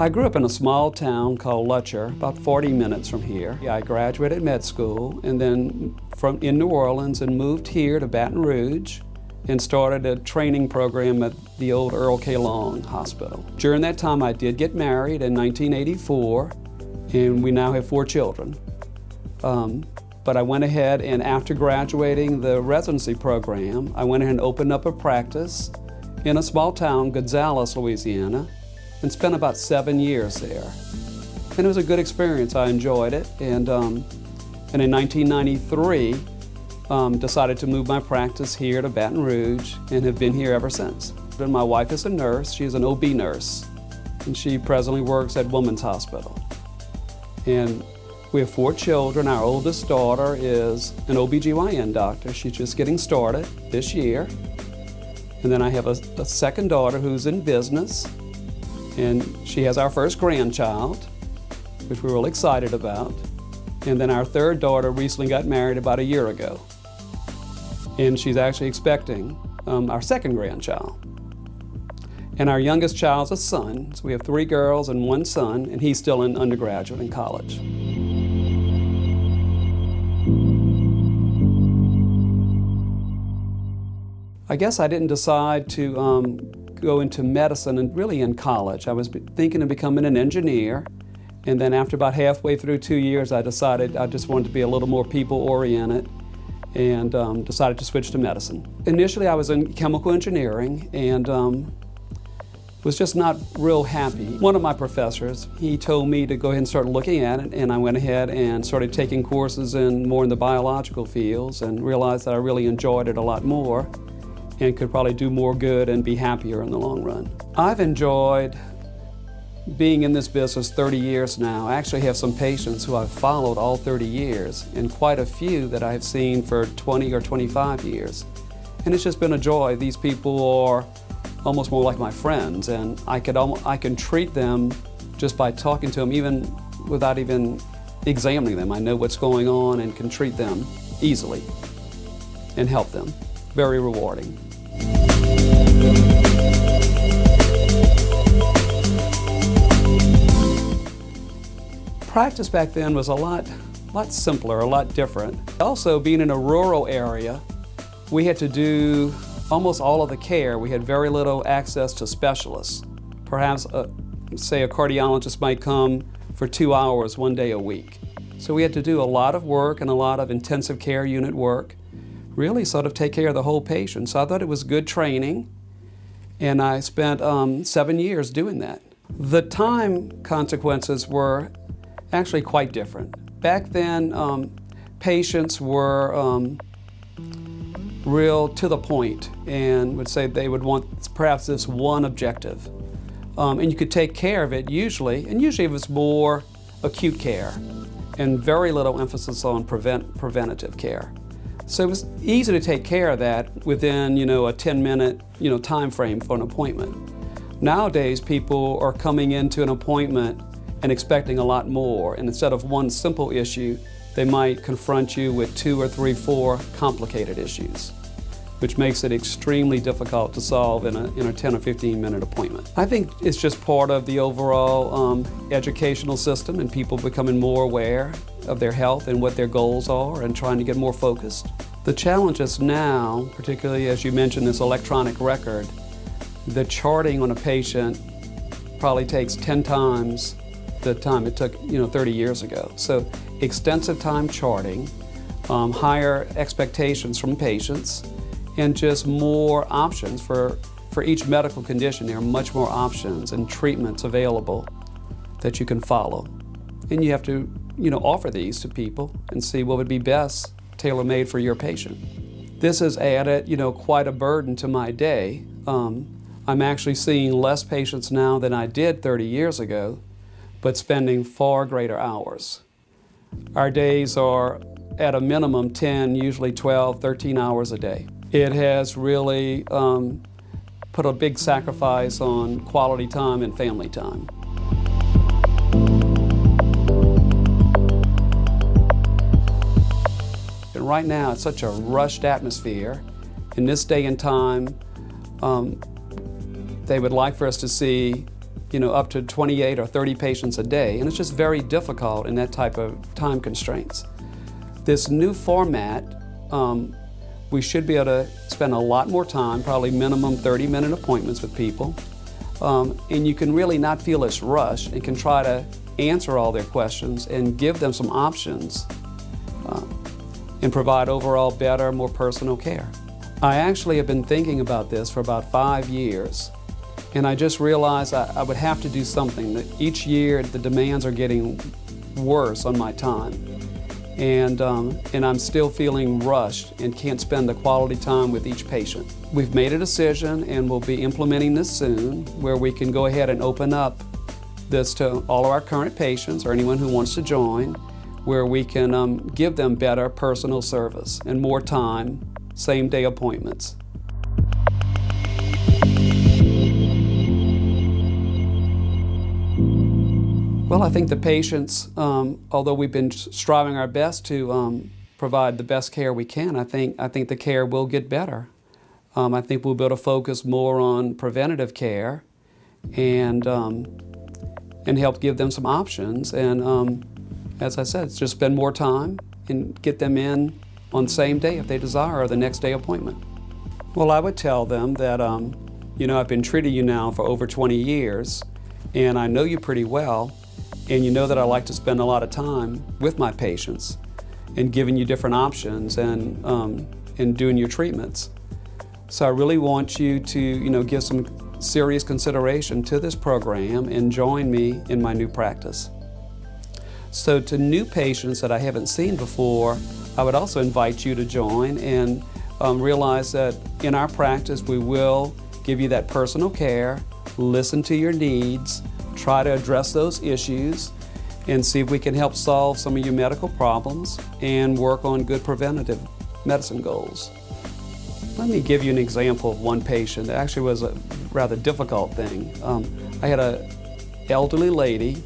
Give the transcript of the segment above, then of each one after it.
I grew up in a small town called Lutcher, about 40 minutes from here. I graduated med school and then in New Orleans and moved here to Baton Rouge and started a training program at the old Earl K. Long Hospital. During that time I did get married in 1984 and we now have 4 children. But I went ahead and after graduating the residency program, I went ahead and opened up a practice in a small town, Gonzales, Louisiana, and spent about 7 years there. And it was a good experience, I enjoyed it. And in 1993, decided to move my practice here to Baton Rouge and have been here ever since. And my wife is a nurse, she's an OB nurse, and she presently works at Women's Hospital. And we have 4 children. Our oldest daughter is an OBGYN doctor. She's just getting started this year. And then I have a second daughter who's in business, and she has our first grandchild, which we're really excited about. And then our third daughter recently got married about a year ago. And she's actually expecting our second grandchild. And our youngest child's a son, so we have 3 girls and 1 son, and he's still in undergraduate in college. I guess I didn't decide to go into medicine and really in college. I was thinking of becoming an engineer, and then after about halfway through 2 years, I decided I just wanted to be a little more people-oriented and decided to switch to medicine. Initially, I was in chemical engineering and was just not real happy. One of my professors, he told me to go ahead and start looking at it, and I went ahead and started taking courses more in the biological fields and realized that I really enjoyed it a lot more and could probably do more good and be happier in the long run. I've enjoyed being in this business 30 years now. I actually have some patients who I've followed all 30 years and quite a few that I've seen for 20 or 25 years. And it's just been a joy. These people are almost more like my friends, and I can treat them just by talking to them, even without even examining them. I know what's going on and can treat them easily and help them. Very rewarding. Practice back then was a lot simpler, a lot different. Also, being in a rural area, we had to do almost all of the care. We had very little access to specialists. Perhaps, say a cardiologist might come for 2 hours 1 day a week. So we had to do a lot of work and a lot of intensive care unit work, really sort of take care of the whole patient. So I thought it was good training, and I spent 7 years doing that. The time consequences were actually quite different. Back then, patients were real to the point and would say they would want perhaps this one objective. And you could take care of it usually, and usually it was more acute care and very little emphasis on preventative care. So it was easy to take care of that within, a 10-minute, time frame for an appointment. Nowadays, people are coming into an appointment and expecting a lot more, and instead of one simple issue, they might confront you with 2 or 3, 4 complicated issues, which makes it extremely difficult to solve in a 10 or 15-minute appointment. I think it's just part of the overall educational system and people becoming more aware of their health and what their goals are and trying to get more focused. The challenge is now, particularly as you mentioned this electronic record, the charting on a patient probably takes 10 times the time it took 30 years ago. So extensive time charting, higher expectations from patients, and just more options for each medical condition. There are much more options and treatments available that you can follow. And you have to offer these to people and see what would be best tailor-made for your patient. This has added quite a burden to my day. I'm actually seeing less patients now than I did 30 years ago, but spending far greater hours. Our days are at a minimum 10, usually 12, 13 hours a day. It has really put a big sacrifice on quality time and family time. And right now, it's such a rushed atmosphere. In this day and time, they would like for us to see up to 28 or 30 patients a day, and it's just very difficult in that type of time constraints. This new format, we should be able to spend a lot more time, probably minimum 30-minute appointments with people, and you can really not feel as rushed and can try to answer all their questions and give them some options and provide overall better, more personal care. I actually have been thinking about this for about 5 years, and I just realized I would have to do something. That each year the demands are getting worse on my time, and I'm still feeling rushed and can't spend the quality time with each patient. We've made a decision, and we'll be implementing this soon, where we can go ahead and open up this to all of our current patients or anyone who wants to join, where we can give them better personal service and more time, same-day appointments. Well, I think the patients, although we've been striving our best to provide the best care we can, I think the care will get better. I think we'll be able to focus more on preventative care and help give them some options. And as I said, it's just spend more time and get them in on the same day if they desire, or the next day appointment. Well, I would tell them that, I've been treating you now for over 20 years, and I know you pretty well, and you know that I like to spend a lot of time with my patients and giving you different options and doing your treatments. So I really want you to, give some serious consideration to this program and join me in my new practice. So to new patients that I haven't seen before, I would also invite you to join and realize that in our practice we will give you that personal care, listen to your needs, try to address those issues, and see if we can help solve some of your medical problems and work on good preventative medicine goals. Let me give you an example of one patient that actually was a rather difficult thing. I had an elderly lady,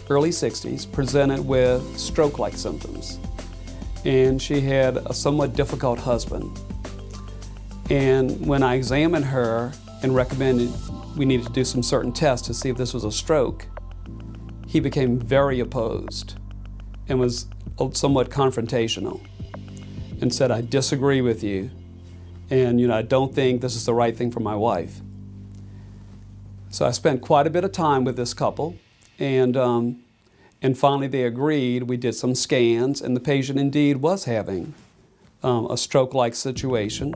early 60s, presented with stroke-like symptoms. And she had a somewhat difficult husband. And when I examined her and recommended we needed to do some certain tests to see if this was a stroke, he became very opposed and was somewhat confrontational and said, "I disagree with you, and I don't think this is the right thing for my wife." So I spent quite a bit of time with this couple, and finally they agreed. We did some scans, and the patient indeed was having a stroke-like situation.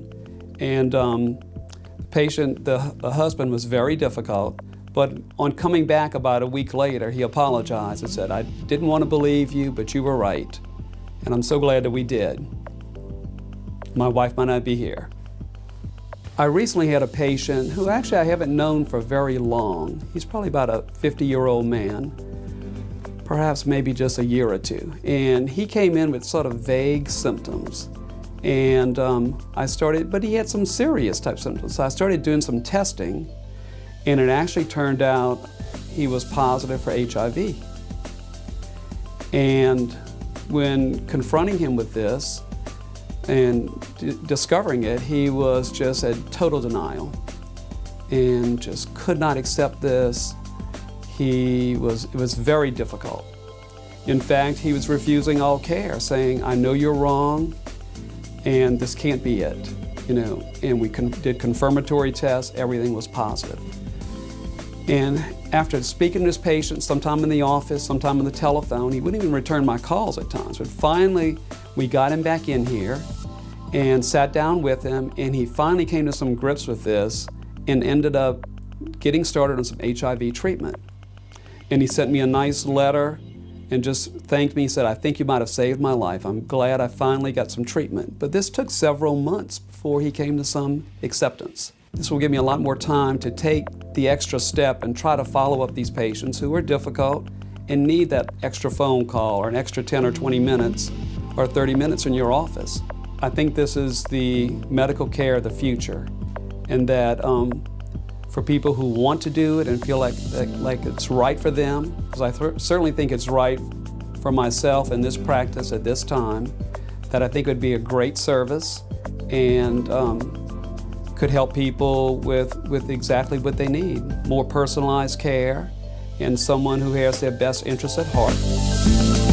And the husband was very difficult, but on coming back about a week later, he apologized and said, "I didn't want to believe you, but you were right. And I'm so glad that we did. My wife might not be here." I recently had a patient who actually I haven't known for very long. He's probably about a 50-year-old man, perhaps maybe just a year or two. And he came in with sort of vague symptoms. And but he had some serious type symptoms. So I started doing some testing, and it actually turned out he was positive for HIV. And when confronting him with this and discovering it, he was just at total denial and just could not accept this. It was very difficult. In fact, he was refusing all care, saying, "I know you're wrong, and this can't be it." And we did confirmatory tests, everything was positive. And after speaking to this patient, sometime in the office, sometime on the telephone, he wouldn't even return my calls at times. But finally, we got him back in here and sat down with him, and he finally came to some grips with this and ended up getting started on some HIV treatment. And he sent me a nice letter and just thanked me. He said, "I think you might have saved my life. I'm glad I finally got some treatment." But this took several months before he came to some acceptance. This will give me a lot more time to take the extra step and try to follow up these patients who are difficult and need that extra phone call or an extra 10 or 20 minutes or 30 minutes in your office. I think this is the medical care of the future, and that for people who want to do it and feel like it's right for them, because I certainly think it's right for myself in this practice at this time, that I think it would be a great service and could help people with exactly what they need. More personalized care and someone who has their best interests at heart.